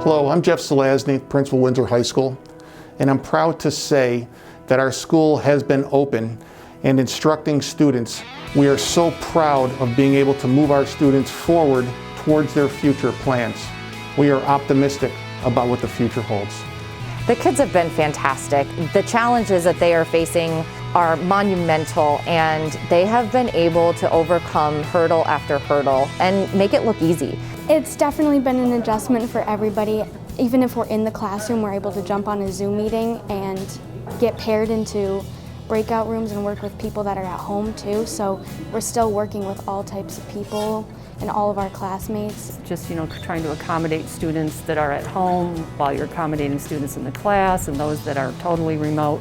Hello, I'm Jeff Selazny, Principal, Windsor High School, and I'm proud to say that our school has been open and instructing students. We are so proud of being able to move our students forward towards their future plans. We are optimistic about what the future holds. The kids have been fantastic. The challenges that they are facing are monumental, and they have been able to overcome hurdle after hurdle and make it look easy. It's definitely been an adjustment for everybody. Even if we're in the classroom, we're able to jump on a Zoom meeting and get paired into breakout rooms and work with people that are at home too. So we're still working with all types of people and all of our classmates. Just, trying to accommodate students that are at home while you're accommodating students in the class and those that are totally remote.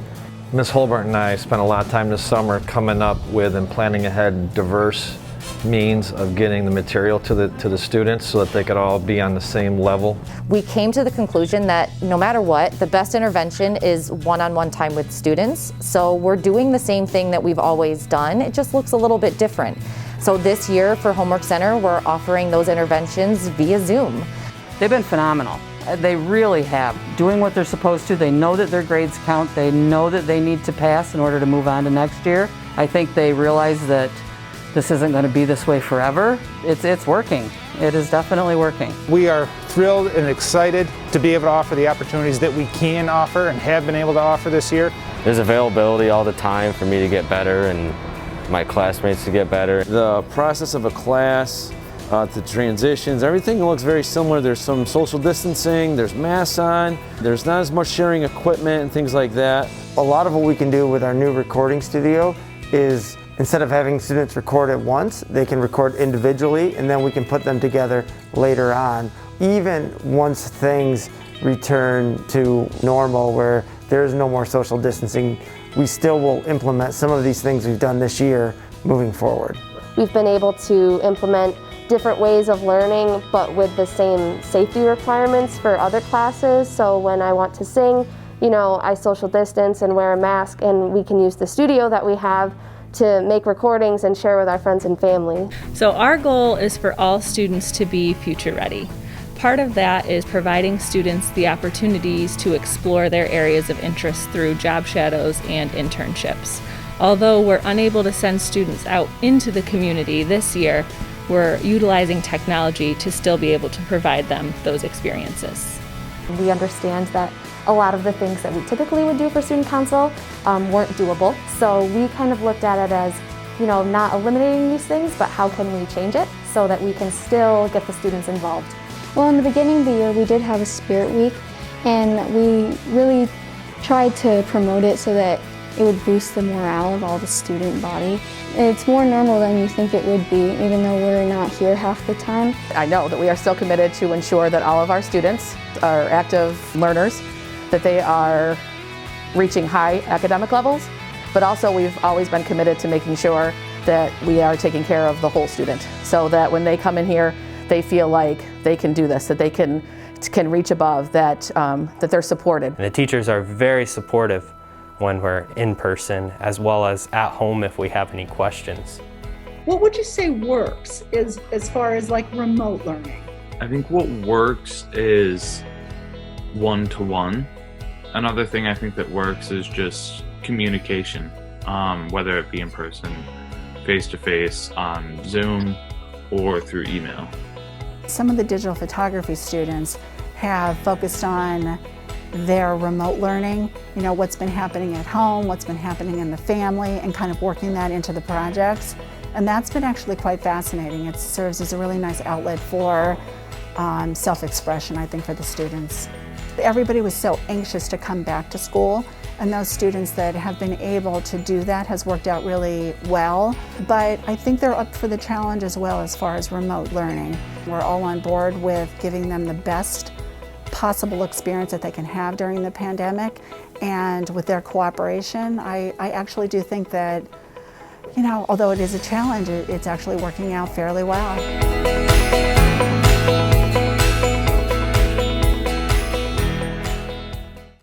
Ms. Holbert and I spent a lot of time this summer coming up with and planning ahead diverse means of getting the material to the students so that they could all be on the same level. We came to the conclusion that no matter what, the best intervention is one-on-one time with students. So we're doing the same thing that we've always done. It just looks a little bit different. So this year for Homework Center, we're offering those interventions via Zoom. They've been phenomenal. They really have. Doing what they're supposed to. They know that their grades count. They know that they need to pass in order to move on to next year. I think they realize that this isn't going to be this way forever. It's working. It is definitely working. We are thrilled and excited to be able to offer the opportunities that we can offer and have been able to offer this year. There's availability all the time for me to get better and my classmates to get better. The process of a class, the transitions, everything looks very similar. There's some social distancing, there's masks on, there's not as much sharing equipment and things like that. A lot of what we can do with our new recording studio is instead of having students record at once, they can record individually and then we can put them together later on. Even once things return to normal where there is no more social distancing, we still will implement some of these things we've done this year moving forward. We've been able to implement different ways of learning, but with the same safety requirements for other classes. So when I want to sing, I social distance and wear a mask, and we can use the studio that we have to make recordings and share with our friends and family. So our goal is for all students to be future ready. Part of that is providing students the opportunities to explore their areas of interest through job shadows and internships. Although we're unable to send students out into the community this year, we're utilizing technology to still be able to provide them those experiences. We understand that a lot of the things that we typically would do for student council weren't doable. So we kind of looked at it as, not eliminating these things, but how can we change it so that we can still get the students involved. Well, in the beginning of the year, we did have a spirit week, and we really tried to promote it so that it would boost the morale of all the student body. It's more normal than you think it would be, even though we're not here half the time. I know that we are still committed to ensure that all of our students are active learners, that they are reaching high academic levels, but also we've always been committed to making sure that we are taking care of the whole student, so that when they come in here, they feel like they can do this, that they can reach above, that they're supported. And the teachers are very supportive when we're in person, as well as at home if we have any questions. What would you say works as far as like remote learning? I think what works is one-to-one. Another thing I think that works is just communication, whether it be in person, face-to-face, on Zoom, or through email. Some of the digital photography students have focused on their remote learning, what's been happening at home, what's been happening in the family, and kind of working that into the projects. And that's been actually quite fascinating. It serves as a really nice outlet for self-expression, I think, for the students. Everybody was so anxious to come back to school, and those students that have been able to do that has worked out really well. But I think they're up for the challenge as well as far as remote learning. We're all on board with giving them the best possible experience that they can have during the pandemic, and with their cooperation, I actually do think that, although it is a challenge, it's actually working out fairly well.